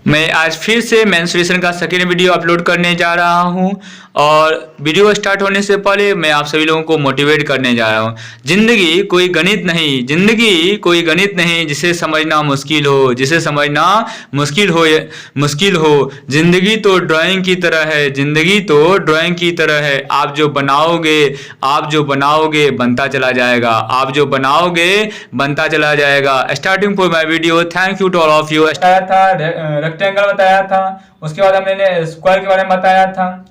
मैं आज फिर से मेंस्ट्रुएशन का सेकेंड वीडियो अपलोड करने जा रहा हूं और वीडियो स्टार्ट होने से पहले मैं आप सभी लोगों को मोटिवेट करने जा रहा हूं। जिंदगी कोई गणित नहीं जिसे समझना मुश्किल हो, मुश्किल हो। जिंदगी तो ड्राइंग की तरह है। आप जो बनाओगे बनता चला जाएगा। Starting for my video, thank you to all of you. बताया था, रेक्टेंगल बताया था, उसके बाद हमने स्क्वायर के बारे में बताया था।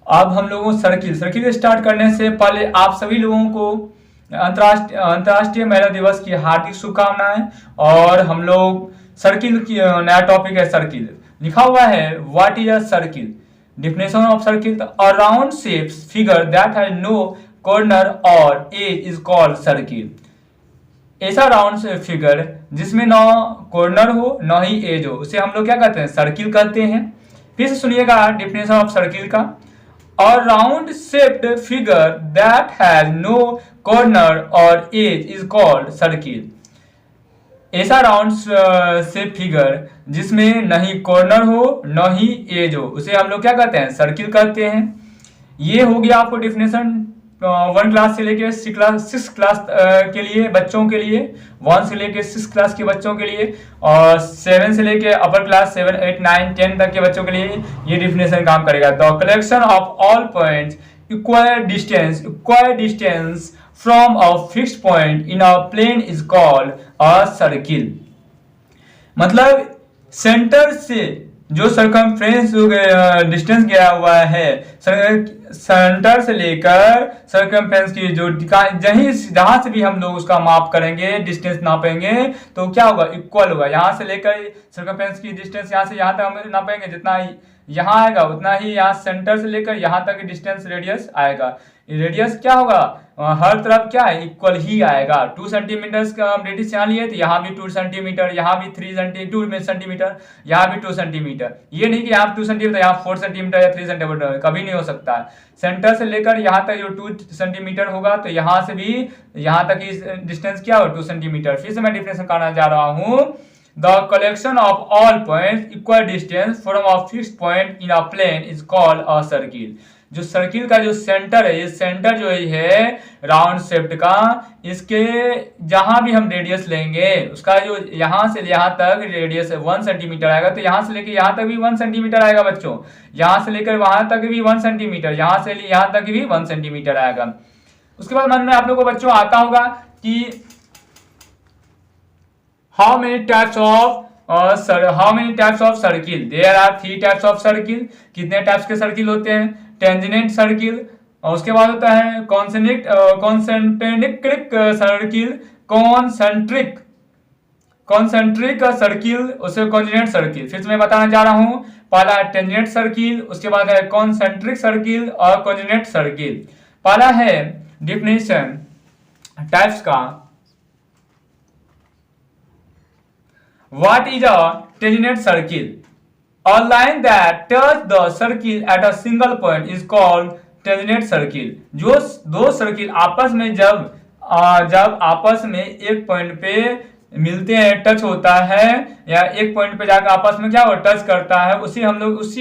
अब हम लोगों को सर्किल स्टार्ट करने से पहले आप सभी लोगों को अंतर्राष्ट्रीय महिला दिवस की हार्दिक शुभकामनाएं। और हम लोग सर्किल की नया टॉपिक है सर्किल। लिखा हुआ है what is a circle, definition of circle, a round shape figure that has no corner और एज इज कॉल्ड सर्किल। ऐसा राउंड फिगर जिसमें न कॉर्नर हो न ही एज हो, उसे हम लोग क्या कहते हैं, सर्किल कहते हैं। फिर से सुनिएगा डिफिनेशन ऑफ सर्किल का, और round shaped figure that has no corner और एज इज कॉल्ड सर्किल। ऐसा राउंड शेप फिगर जिसमें न ही कॉर्नर हो न ही एज हो, उसे हम लोग क्या कहते हैं, सर्किल कहते हैं। ये हो गया आपको डिफिनेशन 1 क्लास से लेके 6 क्लास के लिए बच्चों के लिए, 1 से लेके 6 क्लास के बच्चों के लिए, और 7 से लेके अपर क्लास 7, 8, 9, 10 तक के बच्चों के लिए ये डिफिनेशन काम करेगा। The collection of all points equal distance from a fixed point in a plane is called a circle. मतलब सेंटर से जो सरकमफ्रेंस डिस्टेंस गया हुआ है, सेंटर से लेकर सरकमफ्रेंस की जो जहां से भी हम लोग उसका माप करेंगे, डिस्टेंस नापेंगे, तो क्या होगा, इक्वल होगा। यहां से लेकर सरकमफ्रेंस की डिस्टेंस यहां से यहां तक हम नापेंगे, जितना यहाँ आएगा उतना ही यहाँ सेंटर से लेकर यहाँ तक डिस्टेंस रेडियस आएगा। रेडियस क्या होगा, हर तरफ क्या है, इक्वल ही आएगा। 2 सेंटीमीटर का रेडियस यहाँ लिए तो यहाँ भी 2 सेंटीमीटर, यहाँ भी 2 सेंटीमीटर, यहाँ भी 2 सेंटीमीटर। ये नहीं कि यहाँ 2 सेंटीमीटर यहाँ 4 सेंटीमीटर या 3 सेंटीमीटर, कभी नहीं हो सकता है। सेंटर से लेकर यहाँ तक जो 2 सेंटीमीटर होगा, तो यहाँ से भी यहाँ तक की डिस्टेंस क्या हो, 2 सेंटीमीटर। फिर से मैं डिफिनेशन करना जा रहा हूँ। The collection of all points equal distance from a fixed point in a plane is called a circle। जो सर्किल का जो सेंटर है, ये सेंटर जो है राउंड शेप्ड का, इसके जहां भी हम रेडियस लेंगे, उसका जो यहां से यहां तक रेडियस 1 सेंटीमीटर आएगा, तो यहां से लेकर यहां तक भी 1 सेंटीमीटर आएगा बच्चों। यहां से लेकर वहां तक भी 1 सेंटीमीटर, यहां से यहां तक भी 1 सेंटीमीटर आएगा। उसके बाद मन में आप लोगों को बच्चों आता होगा कि how many types of circle? There are 3 types of circle। कितने टाइप्स के सर्किल होते हैं, टेंजेंट सर्किल, और उसके बाद होता है कॉन्सेंट्रिक सर्किल, कॉन्सेंट्रिक सर्किल, उससे कॉन्जेंट सर्किल। फिर से मैं बताना जा रहा हूं, पहला टेंजेंट सर्किल, उसके बाद है कॉन्सेंट्रिक सर्किल और कॉन्जेंट सर्किल। पहला है डिफिनेशन टाइप्स का। What is a tangent circle? A line that touches the circle at a single point is called tangent circle। जो दो सर्किल आपस में जब आपस में एक पॉइंट पे मिलते हैं, टच होता है, या एक पॉइंट पे जाकर आपस में क्या हो, टच करता है, उसी हम लोग उस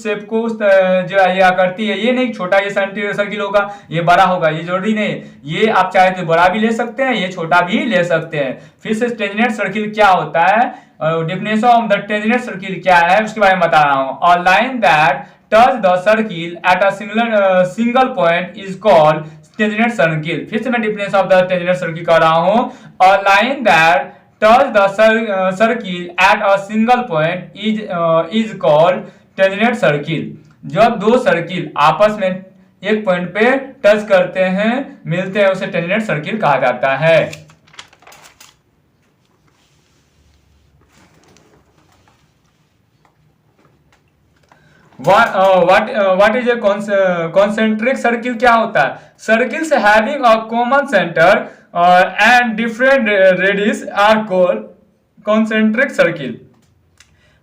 शेप को जो ये आकृति है, ये नहीं छोटा ये सर्किल होगा, ये बड़ा होगा, ये जरूरी नहीं। ये आप चाहे तो बड़ा भी ले सकते हैं, ये छोटा भी ले सकते हैं। फिर से टेंजेंट सर्किल क्या होता है, definition of the tangent circle क्या है उसके बारे में बता रहा हूँ। A line that touch the circle at a single point is called tangent circle. फिर से मैं definition of the tangent circle कर रहा हूं। A line that touch the circle at a single point is called tangent circle. जब दो circle आपस में एक पॉइंट पे टच करते हैं, मिलते हैं, उसे टेंजेंट सर्किल कहा जाता है। What is a concentric circle? क्या होता है, circles having a common center and different radius are called concentric circle।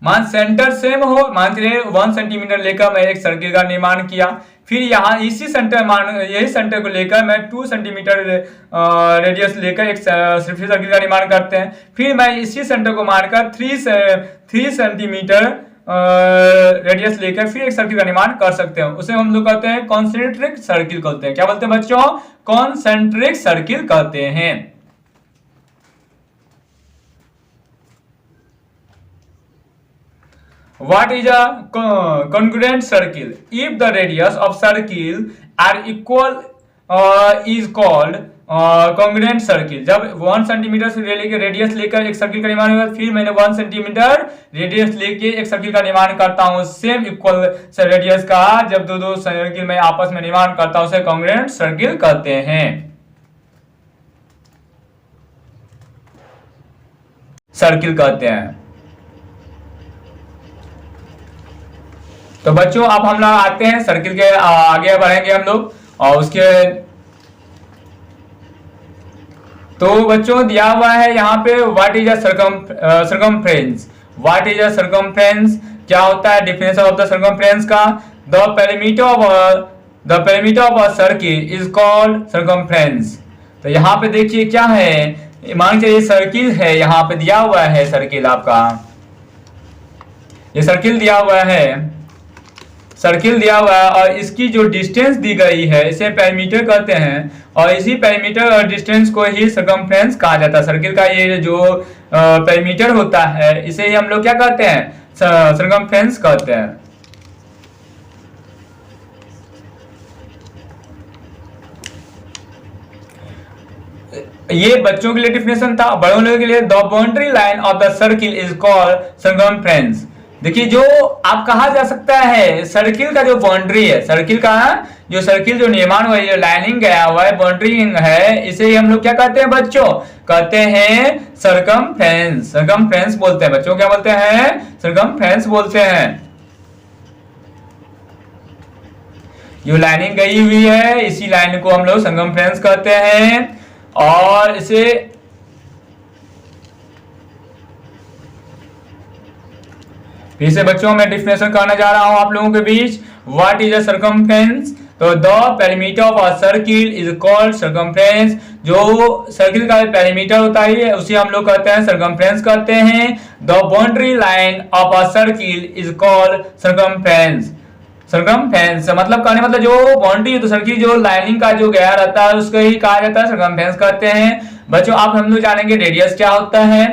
मान सेंटर सेम हो, मान चलिए 1 सेंटीमीटर लेकर मैं एक सर्किल का निर्माण किया, फिर यहाँ इसी सेंटर मान यही सेंटर को लेकर मैं 2 सेंटीमीटर रेडियस लेकर एक सर्किल का निर्माण करते हैं, फिर मैं इसी सेंटर को मारकर 3 सेंटीमीटर रेडियस लेकर फिर एक सर्किल का निर्माण कर सकते हैं। उसे हम लोग कहते हैं कॉन्सेंट्रिक सर्किल कहते हैं। क्या बोलते हैं बच्चों? कॉन्सेंट्रिक सर्किल कहते हैं। What is a congruent circle? If the radius of circle are equal is called congruent circle। जब 1 सेंटीमीटर से लेकर रेडियस लेकर एक सर्किल का निर्माण होगा, फिर मैंने 1 सेंटीमीटर रेडियस लेके एक सर्किल का निर्माण करता हूँ सेम इक्वल रेडियस का, जब दो सर्किल में आपस में निर्माण करता हूँ उसे कॉन्ग्रुएंट सर्किल कहते हैं। सर्किल कहते हैं। तो बच्चों अब हम लोग आते हैं सर्किल के आगे बढ़ेंगे हम लोग, और उसके तो बच्चों दिया हुआ है यहाँ पे what is a circumference. What is a circumference, क्या होता है डिफिनेशन ऑफ द सर्कमफ्रेंस का? The perimeter of a circle is called circumference. तो यहाँ पे देखिए क्या है, मान लीजिए ये सर्किल है, यहाँ पे दिया हुआ है सर्किल, आपका ये सर्किल दिया हुआ है, सर्किल दिया हुआ है और इसकी जो डिस्टेंस दी गई है इसे पेरीमीटर कहते हैं, और इसी पेरीमीटर और डिस्टेंस को ही सर्कमफ्रेंस कहा जाता है। सर्किल का ये जो पेरीमीटर होता है इसे ही हम लोग क्या कहते हैं? सर्कमफ्रेंस कहते हैं। ये बच्चों के लिए डिफिनेशन था। बड़ों लोगों के लिए the boundary line of the circle is called circumference. देखिए जो आप कहा जा सकता है सर्किल का जो बाउंड्री है, सर्किल का जो सर्किल जो निर्माण हुआ है, जो लाइनिंग गया हुआ है, बाउंड्री है, इसे ही हम लोग क्या कहते हैं बच्चों? कहते हैं सर्कमफ्रेंस। सर्कमफ्रेंस बोलते हैं बच्चों, क्या बोलते हैं? सर्कमफ्रेंस बोलते हैं। जो लाइनिंग गई हुई है इसी लाइन को हम लोग सर्कमफ्रेंस कहते हैं। और इसे फिर से बच्चों मैं डिफिनेशन करना जा रहा हूं आप लोगों के बीच। What is a circumference? तो the perimeter of a circle is called circumference. जो सर्किल का पेरीमीटर होता है उसे हम लोग कहते हैं सर्कमफ्रेंस कहते हैं। The boundary line of a circle is called circumference. Circumference मतलब कहने मतलब जो बाउंड्री तो सर्किल जो लाइनिंग का जो गया रहता है उसको ही कहा जाता है सर्कमफ्रेंस कहते हैं। बच्चों आप हम लोग जानेंगे रेडियस क्या होता है।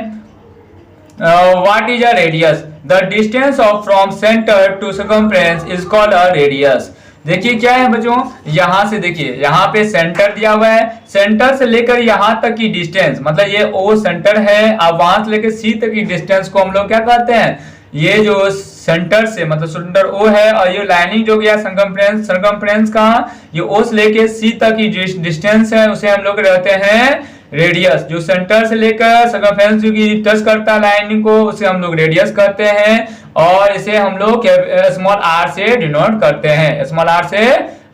What is a radius? The distance of from centre to circumference is called a radius. देखिए क्या है बच्चों, यहां से देखिए यहाँ पे सेंटर दिया हुआ है, सेंटर से लेकर यहाँ तक की डिस्टेंस मतलब ये ओ सेंटर है, अब वहां से लेकर सी तक की डिस्टेंस को हम लोग क्या कहते हैं? ये जो सेंटर से मतलब सेंटर ओ है और ये लाइनिंग जो गया सर्कमफ्रेंस का ये ओ से लेके सी तक की डिस्टेंस है उसे हम लोग कहते हैं रेडियस। जो सेंटर से लेकर सर्कमफ्रेंस की टच करता है लाइनिंग को उसे हम लोग रेडियस कहते हैं, और इसे हम लोग स्मॉल आर से डिनोट करते हैं, स्मॉल आर से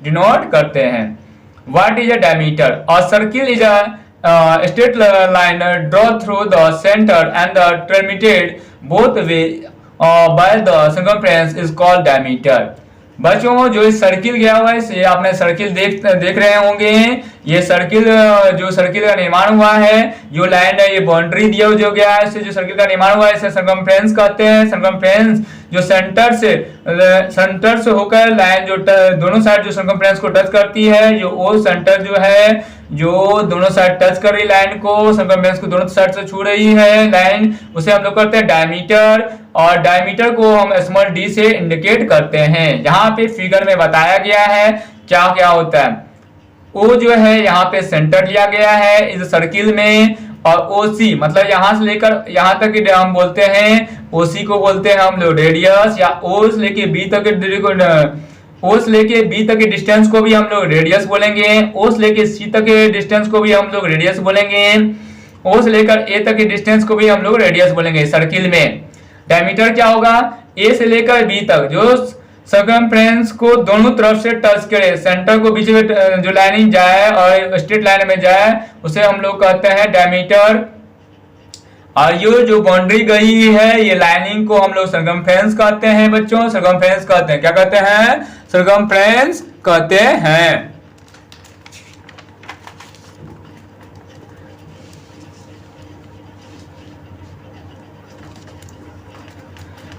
डिनोट करते हैं। What is a diameter? A circle is a straight line draw through the centre and the terminated both way by the circumference is called diameter. बच्चों जो इस circle गया हुआ है इसे आपने सर्किल देख रहे होंगे। ये सर्किल जो सर्किल का निर्माण हुआ है, जो लाइन है ये बाउंड्री दिया जो गया है इससे जो सर्किल का निर्माण हुआ है इसे सर्कमफ्रेंस कहते हैं। सर्कमफ्रेंस जो सेंटर से होकर लाइन जो दोनों साइड जो सर्कमफ्रेंस को टच करती है, जो ओ सेंटर जो है जो दोनों साइड टच कर रही लाइन को, सर्कमफ्रेंस को दोनों साइड से छू रही है लाइन, उसे हम लोग करते हैं डायमीटर, और डायमीटर को हम स्मॉल डी से इंडिकेट करते हैं। यहाँ पे फिगर में बताया गया है क्या क्या होता है। ओ जो है यहाँ पे सेंटर लिया गया है इस सर्किल में, और ओसी मतलब यहाँ से लेकर यहाँ तक की हम बोलते हैं ओसी को बोलते हैं हम लोग रेडियस, या ओ से लेके बी तक ओ से लेके बी तक के डिस्टेंस को भी हम लोग रेडियस बोलेंगे, ओ से लेके सी तक के डिस्टेंस को भी हम लोग रेडियस बोलेंगे, ओ से लेकर ए तक के डिस्टेंस को भी हम लोग रेडियस बोलेंगे सर्किल में। डायमीटर क्या होगा? ए से लेकर बी तक जो सर्कमफ्रेंस को दोनों तरफ से टच करे, सेंटर को बीच में जो लाइनिंग जाए और स्ट्रेट लाइन में जाए उसे हम लोग कहते हैं डायमीटर। और ये जो बाउंड्री गई है, ये लाइनिंग को हम लोग सरकमफ्रेंस कहते हैं बच्चों, सरकमफ्रेंस कहते हैं। क्या कहते हैं? सरकमफ्रेंस कहते हैं।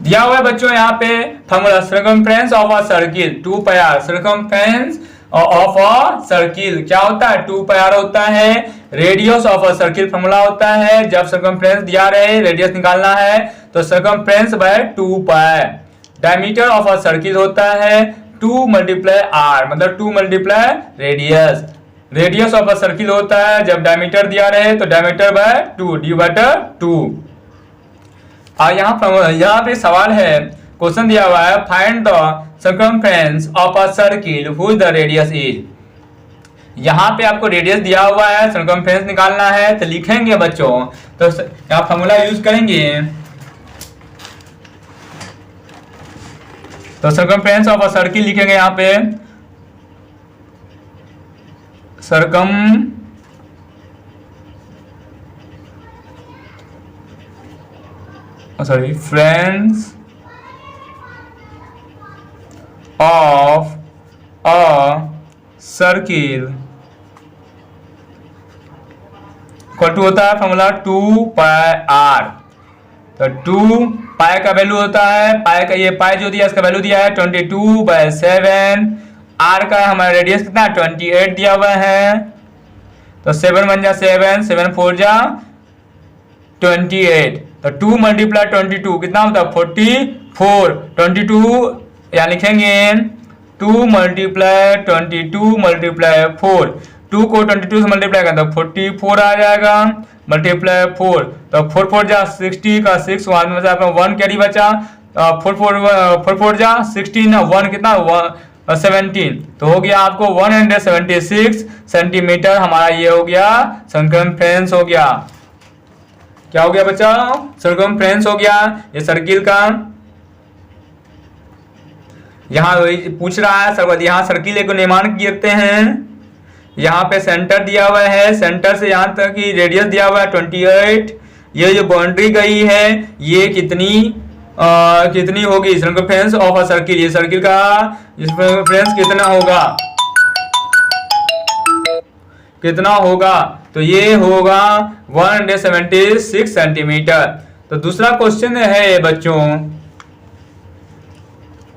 दिया हुआ है बच्चों यहाँ पे formula, circumference of a circle 2 pi r. Circumference of a circle क्या होता है? 2 पाई आर होता है। Radius of a circle formula होता है, जब सरकमफ्रेंस दिया रहे रेडियस निकालना है तो circumference by 2 pi. Diameter of a circle होता है 2 मल्टीप्लाई आर, मतलब 2 multiply radius. Radius of a circle होता है जब डायमीटर दिया रहे तो डायमीटर बाय 2 डिवाइडेड 2। और यहाँ पे सवाल है, क्वेश्चन दिया हुआ है find the circumference of a circle whose the radius is. यहाँ पे आपको रेडियस दिया हुआ है, सर्कमफ्रेंस निकालना है तो लिखेंगे बच्चों, तो यहाँ फॉर्मूला यूज करेंगे। तो सर्कमफ्रेंस ऑफ अ सर्किल लिखेंगे यहाँ पे circumference of a circle equal to होता है फॉर्मूला 2 पाई आर। तो 2 पाई का वैल्यू होता है, पाई का ये पाई जो दिया इसका वैल्यू दिया है 22/7। आर का हमारा रेडियस कितना 28 दिया हुआ है, तो 7 1 जा 7, 7 4 जा 28। तो 2 मल्टीप्लाई 22 कितना होता है 44। 22 यहाँ लिखेंगे 2 मल्टीप्लाई 22 मल्टीप्लाई 4। 2 को 22 से मल्टीप्लाई करें तो 44 आ जाएगा, मल्टीप्लाई 4। तो 4 4 जा 60 का 6 1 कैरी बचा, 4 4 जा 16, 1 कितना 17। तो हो गया आपको 176 सेंटीमीटर हमारा ये हो गया सर्कमफ्रेंस हो गया। क्या हो गया बच्चा? सर्कमफ्रेंस हो गया ये सर्किल का। यहाँ पूछ रहा है यहाँ सर्किल को निर्माण करते हैं, यहाँ पे सेंटर दिया हुआ है, सेंटर से यहाँ तक की रेडियस दिया हुआ है 28। ये जो बाउंड्री गई है ये कितनी होगी सर्कमफ्रेंस ऑफ अ सर्किल, ये सर्किल का सर्कमफ्रेंस कितना होगा? तो ये होगा 176 सेंटीमीटर। तो दूसरा क्वेश्चन है बच्चों,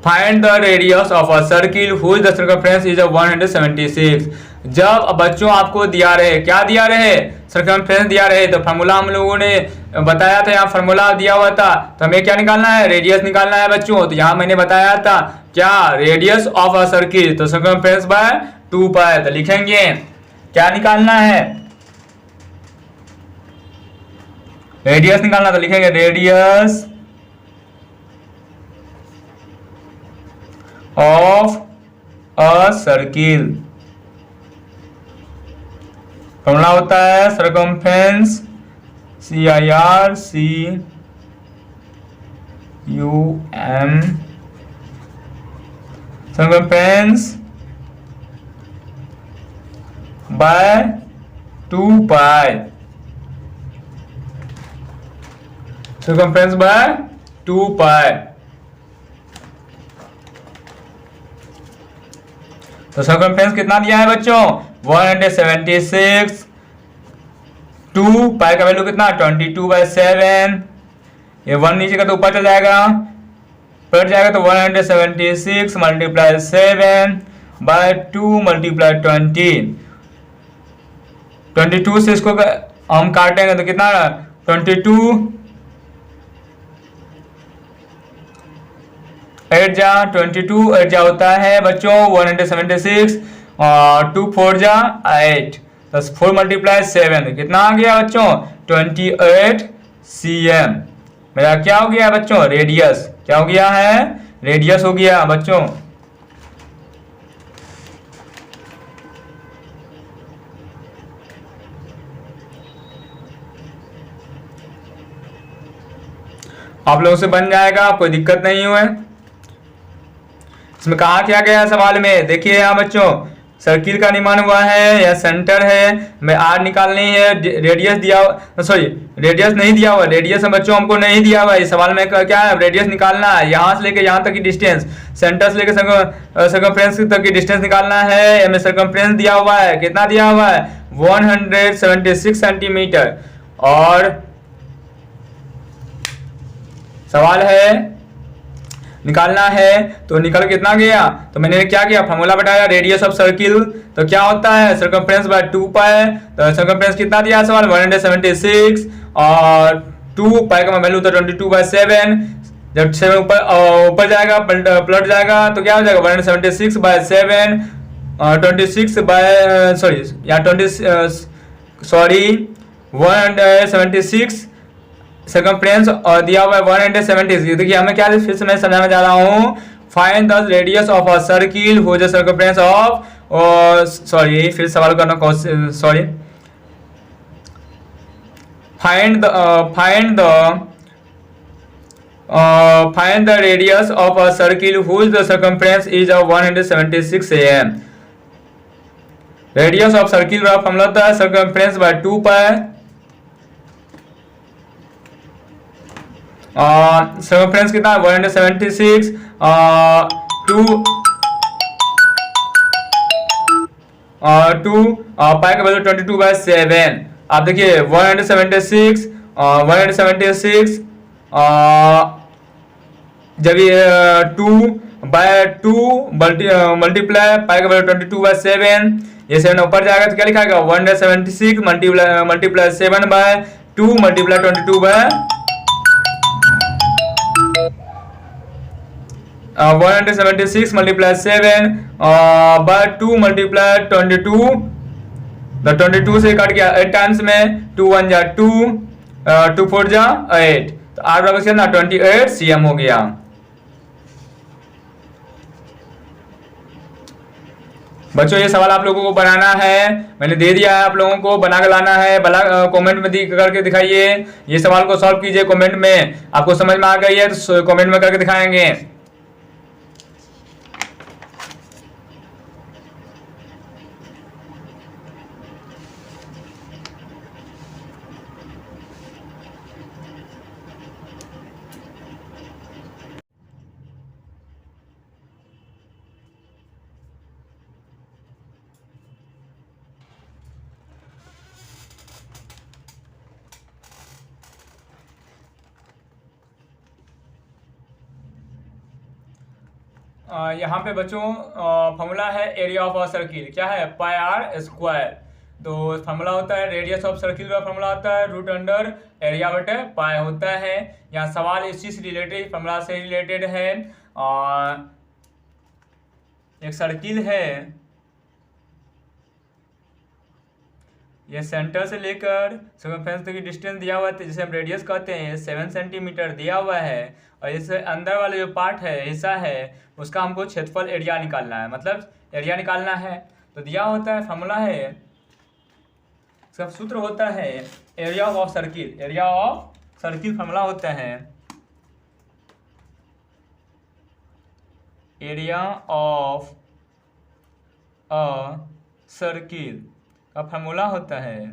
find the radius of a circle whose the circumference is 176। जब बच्चों आपको दिया रहे, क्या दिया रहे? सर्कमफ्रेंस दिया रहे, तो फार्मूला हम लोगों ने बताया था, यहाँ फार्मूला दिया हुआ था तो हमें क्या निकालना है? रेडियस निकालना है बच्चों। तो यहाँ मैंने बताया था क्या? रेडियस ऑफ अ सर्किल, तो सर्कमफ्रेंस बाय 2 पाई। तो लिखेंगे क्या निकालना है? रेडियस निकालना, तो लिखेंगे radius of a circle formula होता है सर्कमफ्रेंस CIRCUM सर्कमफ्रेंस बाय 2 पाई। सर्कमफ्रेंस बाय 2 पाई। तो सर्कमफ्रेंस कितना दिया है बच्चों? 176। 2 पाई का वैल्यू कितना 22/7। ये 1 नीचे का तो ऊपर चल जाएगा, पलट जाएगा तो 176 मल्टीप्लाई 7 बाय 2 मल्टीप्लाई 20। 22 से इसको हम काटेंगे तो कितना 22 8 जा 22 8 जा होता है बच्चों 176 और 2 4 जा 8, तो 4 मल्टीप्लाई 7 कितना आ गया बच्चों 28 cm। मेरा क्या हो गया बच्चों? रेडियस। क्या हो गया है? रेडियस हो गया बच्चों। आप लोगों से बन जाएगा, कोई दिक्कत नहीं हुए। इसमें कहा क्या गया सवाल में? देखिए यहाँ बच्चों, सर्किल का निर्माण हुआ है, यह सेंटर है, हमें आर निकालनी है, रेडियस दिया, सॉरी रेडियस नहीं दिया हुआ, रेडियस बच्चों हमको नहीं दिया हुआ, इस सवाल में क्या है, रेडियस निकालना है, यहाँ से लेके यहाँ तक की डिस्टेंस, सेंटर से लेके सर्कमफ्रेंस तक की डिस्टेंस निकालना है, हमें सर्कमफ्रेंस दिया हुआ है, कितना दिया हुआ है 176 सेंटीमीटर। और सवाल है निकालना है, तो निकल कितना गया, तो मैंने क्या किया, फॉर्मूला बताया रेडियस ऑफ सर्किल, तो क्या होता है सर्कमफ्रेंस बाय 2 पाई, तो सर्कमफ्रेंस कितना दिया सवाल 176, और 2 पाई का वैल्यू था 22/7, जब 7 ऊपर जाएगा पलट जाएगा तो क्या हो जाएगा 176/7, 26 बाय सॉरी या 176 सर्कमफ्रेंस और दिया हुआ है 176। देखिए हमें क्या, फिर से मैं समझाने जा रहा हूँ, find the radius of a circle who the circumference of, sorry फिर सवाल करना, sorry find the radius of a circle whose the circumference is of 176 am। Radius of circle का फॉर्मूला होता है सर्कमफ्रेंस बाय 2 पाई, सर्कमफ्रेंस कितना 176, 2 पाई का value 22/7। आप देखिए 176 जब ये 2/2 मल्टीप्लाई पाई का वैल्यू 22/7, ये 7 ऊपर जाएगा तो क्या लिखाएगा 176 मल्टीप्लाई 7/2 मल्टीप्लाई 176 मल्टीप्लाई 7/2 मल्टीप्लाई 22, तो 22 से कट गया 8 टाइम्स में, 2 1 जा 2, 2 4 जा 8, तो 8 बराबर कितना 28 cm हो गया। बच्चों ये सवाल आप लोगों को बनाना है, मैंने दे दिया है, आप लोगों को बना के लाना है, कमेंट में करके दिखाइए, ये सवाल को सॉल्व कीजिए कमेंट में, आपको समझ में आ गई है तो कमेंट में करके दिखाएंगे। यहाँ पे बच्चों फॉर्मूला है एरिया ऑफ अ सर्किल, क्या है पाई आर स्क्वायर, तो फॉर्मूला होता है रेडियस ऑफ सर्किल का फॉर्मूला होता है रूट अंडर एरिया बटे पाई होता है। यहाँ सवाल इसी से रिलेटेड, फॉर्मूला से रिलेटेड है। एक सर्किल है, ये सेंटर से लेकर सर्कमफ्रेंस तक की डिस्टेंस दिया हुआ है, जिसे हम रेडियस कहते हैं, 7 सेंटीमीटर दिया हुआ है, और इससे अंदर वाले जो पार्ट है, हिस्सा है, उसका हमको क्षेत्रफल एरिया निकालना है, मतलब एरिया निकालना है। तो दिया होता है, फॉर्मूला है, इसका सूत्र होता है area of circle, area of circle formula होता है एरिया ऑफ अ सर्किल का फॉर्मूला होता है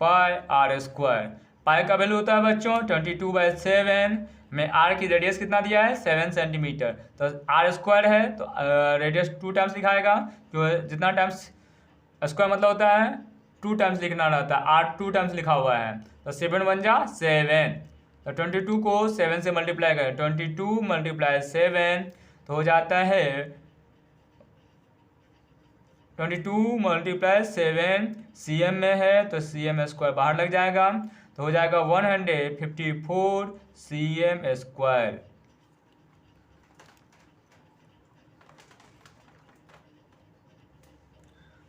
पाई आर स्क्वायर। पाई का वैल्यू होता है बच्चों 22/7 में, आर की रेडियस कितना दिया है 7 सेंटीमीटर, तो आर स्क्वायर है तो रेडियस 2 टाइम्स लिखाएगा, जो जितना टाइम्स स्क्वायर मतलब होता है 2 टाइम्स लिखना रहता है, आर 2 टाइम्स लिखा हुआ है, तो 7 1 जा 7, तो 22 को 7 से मल्टीप्लाई करें, 22 × 7 तो हो जाता है 22 × 7 cm में है, तो cm स्क्वायर बाहर लग जाएगा, तो हो जाएगा 154 cm स्क्वायर।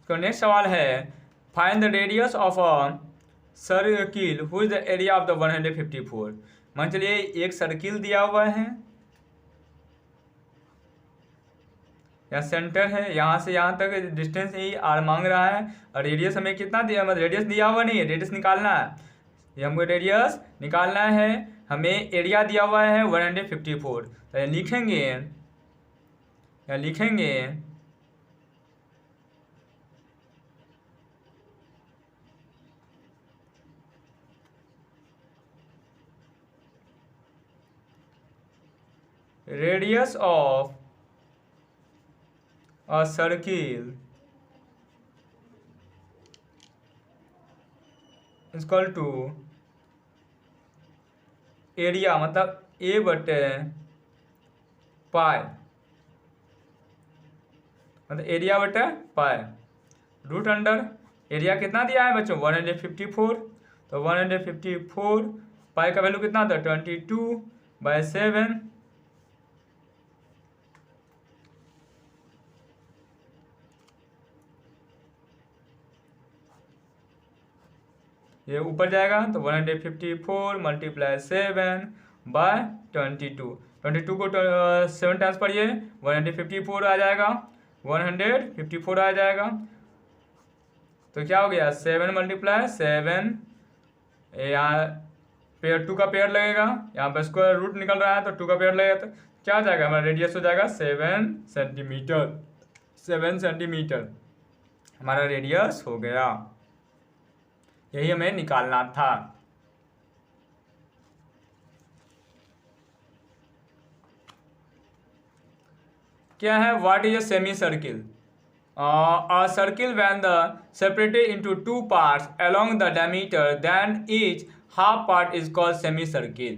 तो नेक्स्ट सवाल है find the radius of a circle whose the area of the 154। मान चलिए एक सर्किल दिया हुआ है, या सेंटर है, यहाँ से यहाँ तक डिस्टेंस ही आर मांग रहा है, और रेडियस हमें कितना दिया, मतलब रेडियस दिया हुआ नहीं है, रेडियस निकालना है, ये हमको रेडियस निकालना है, हमें एरिया दिया हुआ है 154, तो लिखेंगे radius of a circle equal to area, मतलब ए बटे पाई, मतलब एरिया बटे पाई रूट अंडर एरिया कितना दिया है बच्चों 154, तो 154 पाई का वैल्यू कितना था 22/7, ये ऊपर जाएगा तो 154 × 7/22, 22 को 7 टाइम्स पढ़िए 154 आ जाएगा, 154 आ जाएगा, तो क्या हो गया 7 × 7, यहाँ पेयर 2 का पेयर लगेगा, यहाँ पर स्क्वायर रूट निकल रहा है तो 2 का पेयर लगेगा, तो क्या हो जाएगा हमारा रेडियस हो जाएगा 7 सेंटीमीटर, 7 सेंटीमीटर हमारा रेडियस हो गया, यही हमें निकालना था। क्या है what is a semi circle? A circle when the separated into two parts along the diameter, then each half part is called semicircle.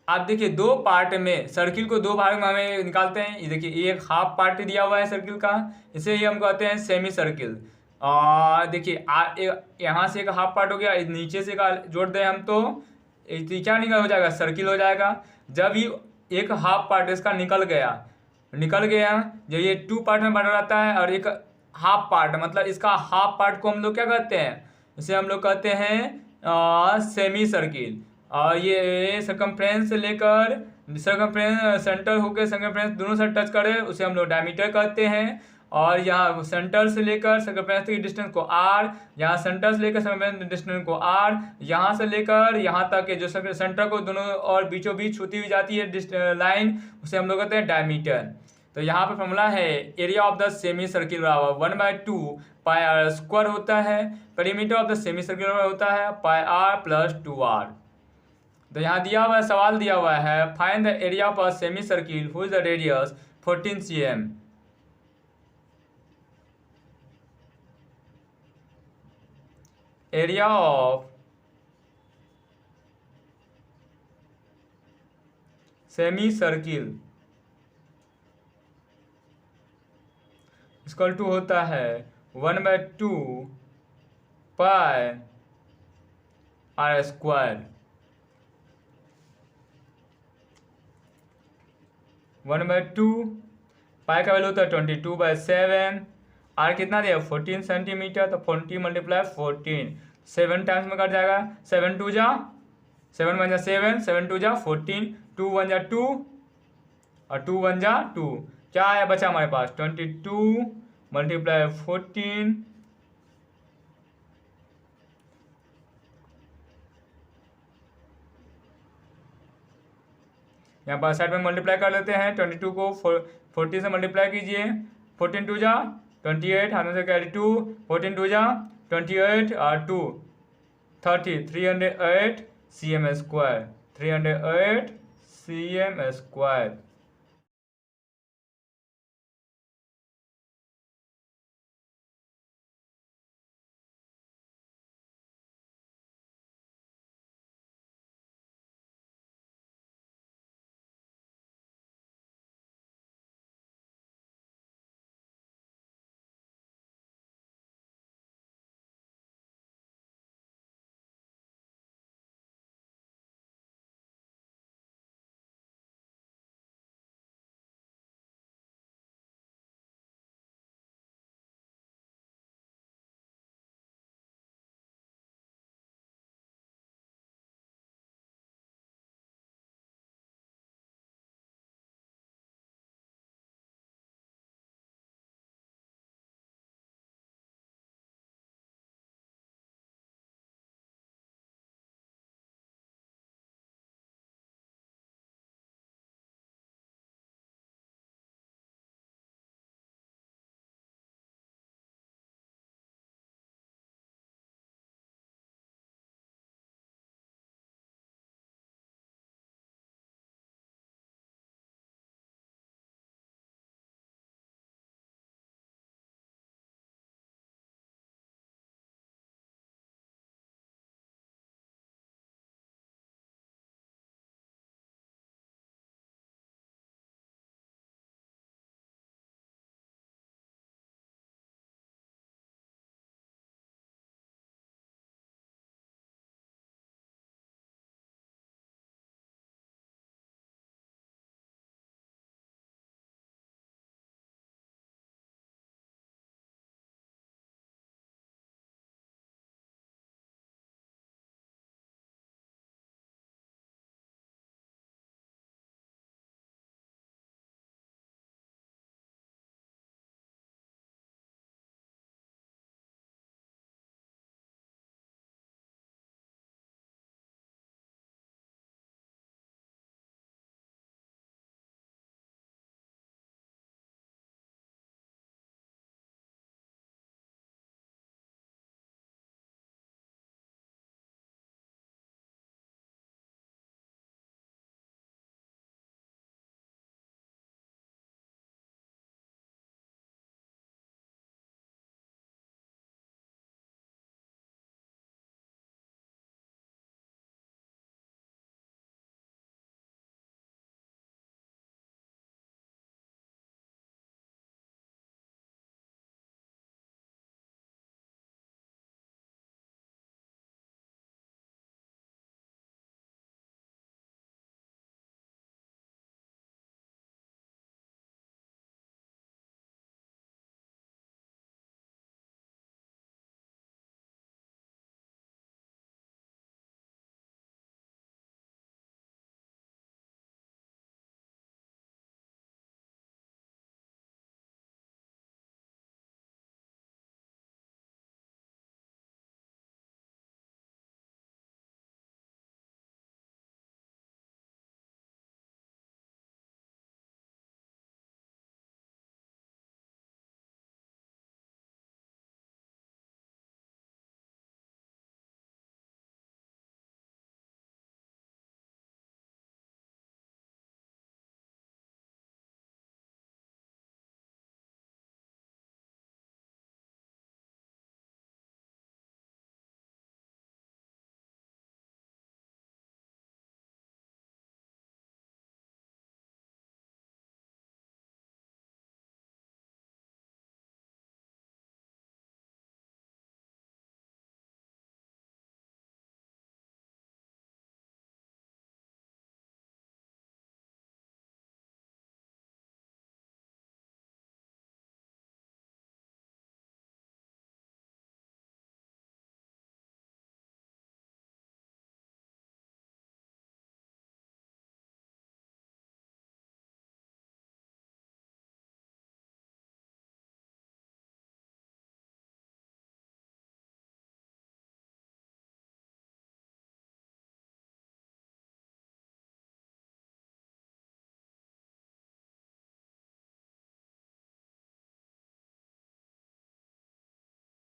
आप देखिए दो पार्ट में सर्किल को दो भाग में हमें निकालते हैं, ये देखिए एक हाफ पार्ट दिया हुआ है सर्किल का, इसे ही हम कहते हैं सेमी सर्किल। देखिए यहाँ से एक हाफ पार्ट हो गया, नीचे से का जोड़ दें हम तो क्या निकल हो जाएगा सर्किल हो जाएगा। जब ही एक हाफ पार्ट इसका निकल गया जब ये 2 पार्ट में बना रहता है और एक हाफ पार्ट, मतलब इसका हाफ पार्ट को हम लोग क्या कहते हैं, इसे हम लोग कहते हैं सेमी सर्किल। और ये सर्कमफ्रेंस से लेकर सर्कमफ्रेंस सेंटर होकर सर्कमफ्रेंस दोनों से टच करे उसे हम लोग डायमीटर कहते हैं। और यहाँ सेंटर से लेकर सर्कमफ्रेंस की डिस्टेंस को आर, यहाँ सेंटर से लेकर सर्कमफ्रेंस डिस्टेंस को आर, यहाँ से लेकर यहाँ तक के जो सेंटर को दोनों और बीचों बीच छूती हुई जाती है लाइन, उसे हम लोग कहते हैं डायमीटर। तो यहाँ पे फॉर्मूला है area of the semi circle बराबर 1/2 पाई आर स्क्वायर होता है, perimeter of the semi circle होता है पाई आर प्लस 2r। तो यहाँ दिया हुआ है, सवाल दिया हुआ है find the area of a semi circle whose the radius 14 cm। Area of semi circle equal to होता है 1/2 पाई आर स्क्वायर। 1/2 पाई का वैल्यू होता है 22/7, आर कितना दिया 14 सेंटीमीटर, तो 40 × 14 7 टाइम्स में कट जाएगा, 7 2 जा 7 1 जा 7, 7 2 जा 14, 2 1 जा 2 और 2 1 जा 2, क्या आया बचा हमारे पास 22 × 14 यहाँ पर साइड में मल्टीप्लाई कर लेते हैं, 22 को 40 से मल्टीप्लाई कीजिए, 14 2 जा 28, हाथ में से कैरी 2, 14 2 जा 28 और 2 30, 308 cm², 308 cm²।